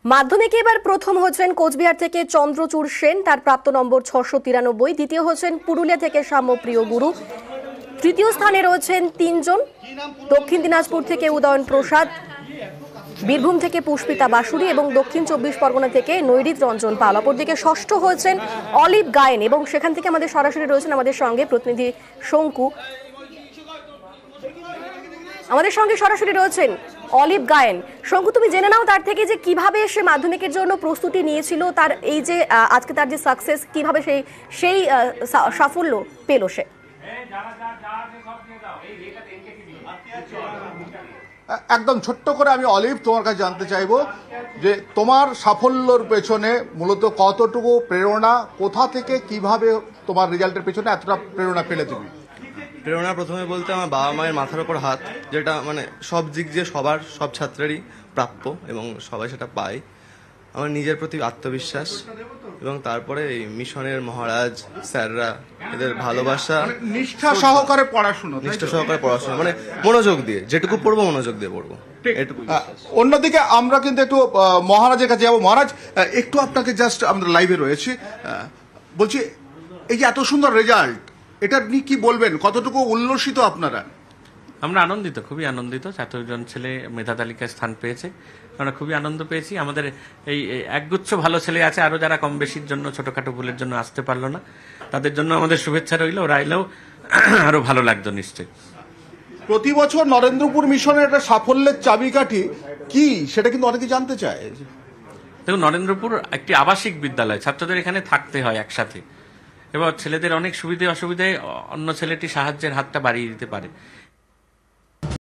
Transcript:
মাধ্যমিকে এবার প্রথম হচ্ছেন কোচবিহার থেকে চন্দ্রচূড় সেন, তার প্রাপ্ত নম্বর 693। দ্বিতীয় হচ্ছেন পুরুলিয়া থেকে সাম্যপ্রিয় গুরু। তৃতীয় স্থানে রয়েছেন তিনজন, দক্ষিণ দিনাজপুর থেকে উদয়ন প্রসাদ, বীরভূম থেকে পুষ্পিতা বাসুরি এবং দক্ষিণ 24 পরগনা থেকে নৈরিত রঞ্জন পাল। অপরদিকে ষষ্ঠ হয়েছেন অলিভ গায়েন এবং সেখান থেকে আমাদের সরাসরি রয়েছেন আমাদের সঙ্গে প্রতিনিধি শঙ্কু। আমাদের সঙ্গে সরাসরি রয়েছেন অলিভ গায়েন। শঙ্কু, তুমি জেনে নাও তার থেকে যে কিভাবে সে মাধ্যমিকের জন্য প্রস্তুতি নিয়েছিল, তার এই যে আজকে তার যে সাকসেস, কিভাবে সেই সাফল্য পেল সে। একদম ছোট্ট করে আমি অলিভ তোমার কাছে জানতে চাইবো যে তোমার সাফল্যর পেছনে মূলত কতটুকু প্রেরণা, কোথা থেকে কিভাবে তোমার রেজাল্টের পেছনে এতটা প্রেরণা পেলে তুমি? প্রেরণা প্রথমে বলতে আমার বাবা মায়ের মাথার ওপর হাত, যেটা মানে সব দিক দিয়ে সব ছাত্রেরই প্রাপ্য এবং সবাই সেটা পায়। আমার নিজের প্রতি আত্মবিশ্বাস এবং তারপরে এই মিশনের মহারাজ স্যাররা, এদের ভালোবাসা, নিষ্ঠা সহকারে পড়াশোনা, মানে মনোযোগ দিয়ে যেটুকু পড়বো মনোযোগ দিয়ে পড়বো, এটুকু। অন্যদিকে আমরা কিন্তু একটু মহারাজের কাছে যাবো। মহারাজ, একটু আপনাকে জাস্ট আমরা লাইভে রয়েছি, বলছি এই যে এত সুন্দর রেজাল্ট, এটা নিয়ে কি বলবেন? কতটুকু উল্লসিত আপনারা? আমরা আনন্দিত, খুবই আনন্দিত। 4 জন ছেলে মেধা তালিকায় স্থান পেয়েছে, আমরা খুবই আনন্দ পেয়েছি। আমাদের এই একগুচ্ছ ভালো ছেলে আছে, আরো যারা কম বেশির জন্য ছোটখাটো ভুলের জন্য আসতে পারলো না, তাদের জন্য আমাদের শুভেচ্ছা রইল। ওরা এলেও আরো ভালো লাগতো নিশ্চয়ই। প্রতি বছর নরেন্দ্রপুর মিশনের একটা সাফল্যের চাবিকাঠি কি, সেটা কিন্তু অনেকে জানতে চায়। দেখুন, নরেন্দ্রপুর একটি আবাসিক বিদ্যালয়, ছাত্রদের এখানে থাকতে হয় একসাথে, এবার ছেলেদের অনেক সুবিধে অসুবিধায় অন্য ছেলেটি সাহায্যের হাতটা বাড়িয়ে দিতে পারে।